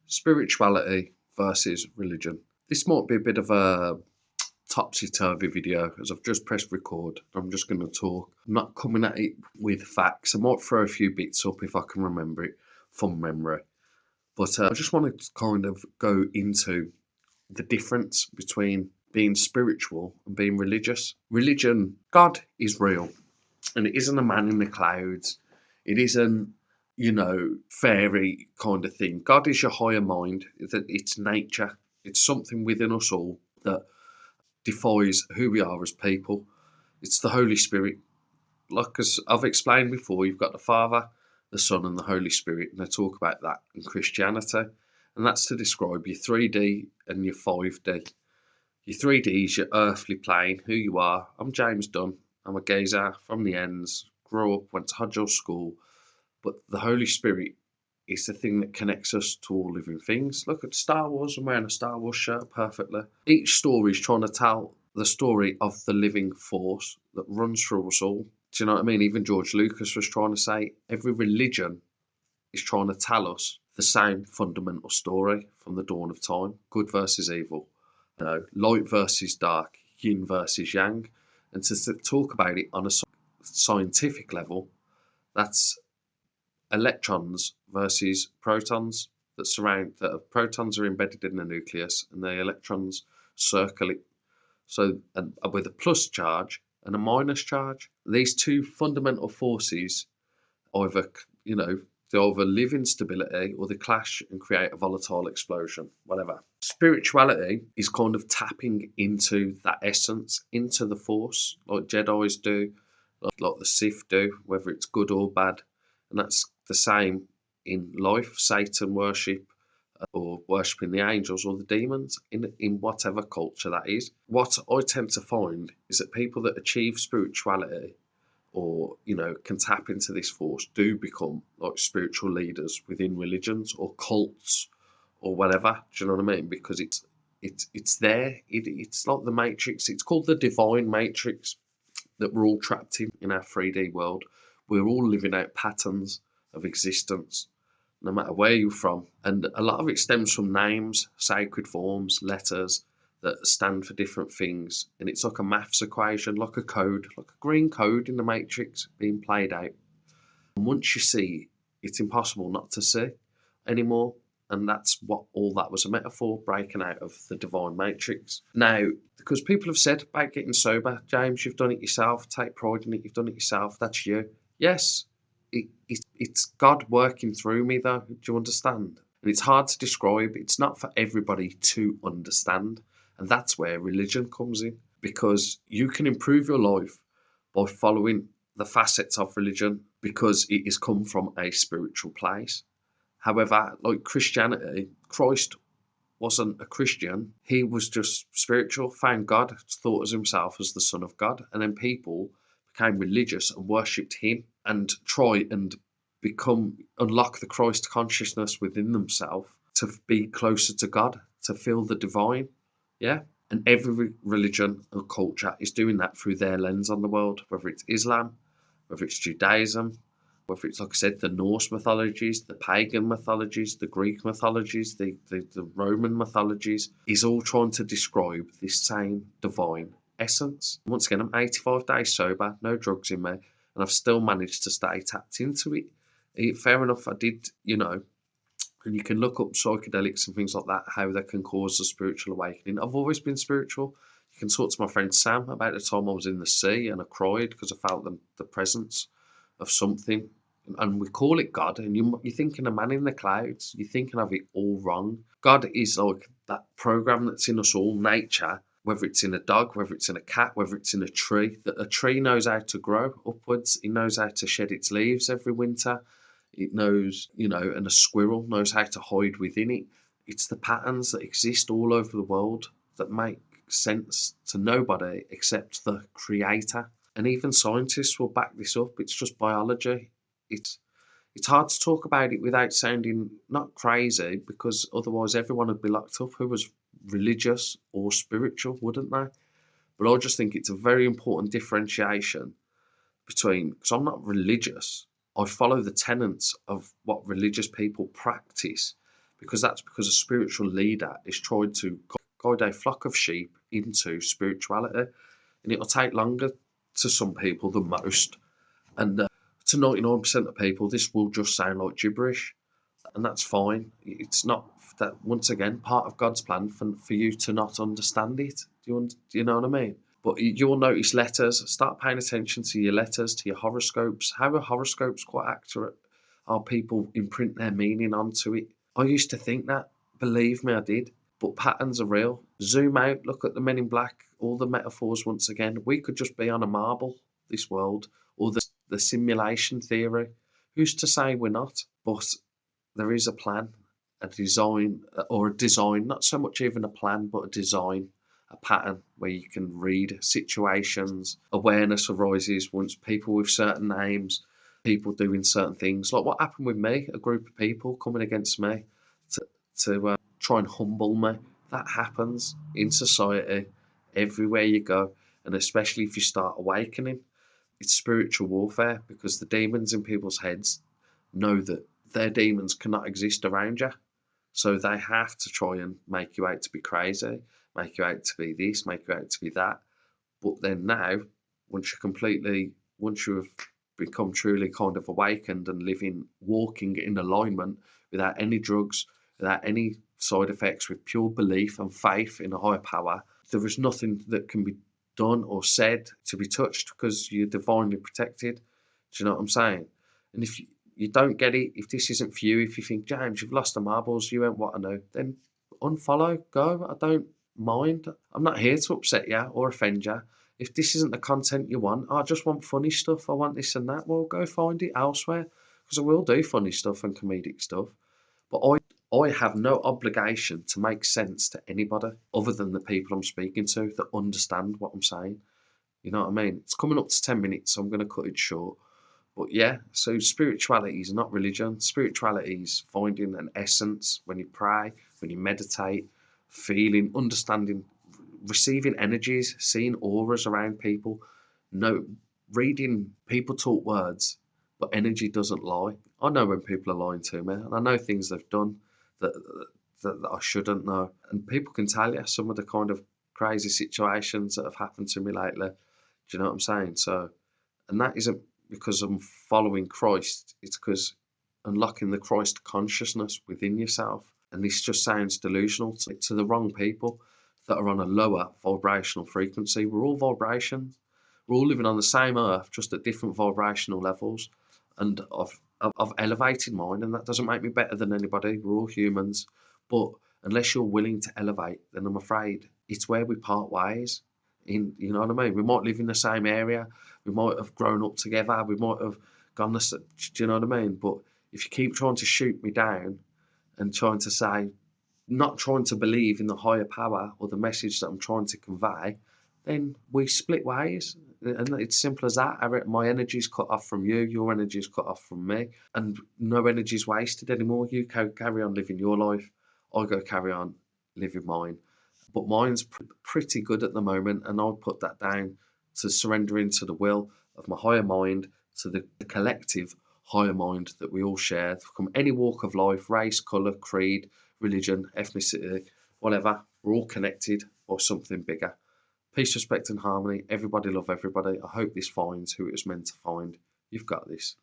Spirituality versus religion. This might be a bit of a topsy-turvy video as I've just pressed record. I'm just going to talk. I'm not coming at it with facts. I might throw a few bits up if I can remember it from memory. But I just want to kind of go into the difference between being spiritual and being religious. Religion, God is real, and it isn't a man in the clouds. It isn't, fairy kind of thing. God is your higher mind. It's nature. It's something within us all that defies who we are as people. It's the Holy Spirit. Like as I've explained before, you've got the Father, the Son, and the Holy Spirit, and I talk about that in Christianity. And that's to describe your 3D and your 5D. Your 3D is your earthly plane, who you are. I'm James Dunn. I'm a geezer from the ends, grew up, went to Hodgell School. But the Holy Spirit is the thing that connects us to all living things. Look at Star Wars. I'm wearing a Star Wars shirt perfectly. Each story is trying to tell the story of the living force that runs through us all. Do you know what I mean? Even George Lucas was trying to say every religion is trying to tell us the same fundamental story from the dawn of time. Good versus evil. Light versus dark. Yin versus yang. And to talk about it on a scientific level, that's electrons versus protons protons are embedded in the nucleus and the electrons circle it. So with a plus charge and a minus charge, these two fundamental forces either, they either live in stability or they clash and create a volatile explosion, whatever. Spirituality is kind of tapping into that essence, into the force, like Jedis do, like the Sith do, whether it's good or bad. And that's the same in life. Satan worship or worshipping the angels or the demons in whatever culture that is. What I tend to find is that people that achieve spirituality or, can tap into this force do become like spiritual leaders within religions or cults or whatever. Do you know what I mean? Because it's there. It's like the Matrix. It's called the divine matrix that we're all trapped in our 3D world. We're all living out patterns of existence, no matter where you're from. And a lot of it stems from names, sacred forms, letters that stand for different things. And it's like a maths equation, like a code, like a green code in the Matrix being played out. And once you see, it's impossible not to see anymore. And that's what all that was a metaphor, breaking out of the divine matrix. Now, because people have said about getting sober, James, you've done it yourself, take pride in it, you've done it yourself, that's you. Yes, it's God working through me though, do you understand? And it's hard to describe, it's not for everybody to understand. And that's where religion comes in, because you can improve your life by following the facets of religion because it has come from a spiritual place. However, like Christianity, Christ wasn't a Christian. He was just spiritual, found God, thought of himself as the Son of God. And then people became religious and worshipped him and try and unlock the Christ consciousness within themselves to be closer to God, to feel the divine. Yeah. And every religion and culture is doing that through their lens on the world, whether it's Islam, whether it's Judaism, whether it's, like I said, the Norse mythologies, the pagan mythologies, the Greek mythologies, the Roman mythologies, is all trying to describe this same divine essence. Once again, I'm 85 days sober, no drugs in me, and I've still managed to stay tapped into it. Fair enough, I did, and you can look up psychedelics and things like that, how they can cause a spiritual awakening. I've always been spiritual. You can talk to my friend Sam about the time I was in the sea and I cried because I felt the presence of something. And we call it God, and you're thinking a man in the clouds. You're thinking of it all wrong. God is like that program that's in us all, nature, whether it's in a dog, whether it's in a cat, whether it's in a tree, that a tree knows how to grow upwards. It knows how to shed its leaves every winter. It knows, and a squirrel knows how to hide within it. It's the patterns that exist all over the world that make sense to nobody except the creator. And even scientists will back this up. It's just biology. It's hard to talk about it without sounding not crazy, because otherwise everyone would be locked up who was religious or spiritual, wouldn't they? But I just think it's a very important differentiation between, because I'm not religious, I follow the tenets of what religious people practice, because a spiritual leader is trying to guide a flock of sheep into spirituality, and it'll take longer to some people than most, and to 99% of people, this will just sound like gibberish, and that's fine. It's not that, once again, part of God's plan for you to not understand it. Do you know what I mean? But you'll notice letters. Start paying attention to your letters, to your horoscopes. How are horoscopes quite accurate? Are people imprint their meaning onto it? I used to think that. Believe me, I did. But patterns are real. Zoom out, look at the Men in Black, all the metaphors once again. We could just be on a marble, this world, or the simulation theory. Who's to say we're not? But there is a plan, a design, not so much even a plan, but a design, a pattern where you can read situations. Awareness arises once people with certain names, people doing certain things, like what happened with me, a group of people coming against me to try and humble me. That happens in society everywhere you go, and especially if you start awakening. It's spiritual warfare, because the demons in people's heads know that their demons cannot exist around you. So they have to try and make you out to be crazy, make you out to be this, make you out to be that. But then now, once you have become truly kind of awakened and walking in alignment without any drugs, without any side effects, with pure belief and faith in a higher power, there is nothing that can be done or said to be touched, because you're divinely protected. Do you know what I'm saying? And if you don't get it, if this isn't for you, if you think, James, you've lost the marbles, you won't want to know, then unfollow, go. I don't mind. I'm not here to upset you or offend you. If this isn't the content you want, I just want funny stuff, I want this and that, well, go find it elsewhere, because I will do funny stuff and comedic stuff. But I have no obligation to make sense to anybody other than the people I'm speaking to that understand what I'm saying. You know what I mean? It's coming up to 10 minutes, so I'm going to cut it short. But yeah, so spirituality is not religion. Spirituality is finding an essence when you pray, when you meditate, feeling, understanding, receiving energies, seeing auras around people. No, reading people talk words, but energy doesn't lie. I know when people are lying to me, and I know things they've done that that I shouldn't know. And people can tell you some of the kind of crazy situations that have happened to me lately. Do you know what I'm saying? So, and that isn't because I'm following Christ. It's because unlocking the Christ consciousness within yourself. And this just sounds delusional to the wrong people that are on a lower vibrational frequency. We're all vibrations. We're all living on the same earth, just at different vibrational levels. And I've elevated mine, and that doesn't make me better than anybody. We're all humans. But unless you're willing to elevate, then I'm afraid it's where we part ways. You know what I mean? We might live in the same area. We might have grown up together. We might have gone do you know what I mean? But if you keep trying to shoot me down and trying to say, not trying to believe in the higher power or the message that I'm trying to convey, then we split ways. And it's simple as that. My energy's cut off from you, your energy's cut off from me, and no energy's wasted anymore. You carry on living your life, I go carry on living mine. But mine's pretty good at the moment, and I'll put that down to surrendering to the will of my higher mind, to the collective higher mind that we all share from any walk of life, race, colour, creed, religion, ethnicity, whatever. We're all connected by something bigger. Peace, respect and harmony. Everybody love everybody. I hope this finds who it was meant to find. You've got this.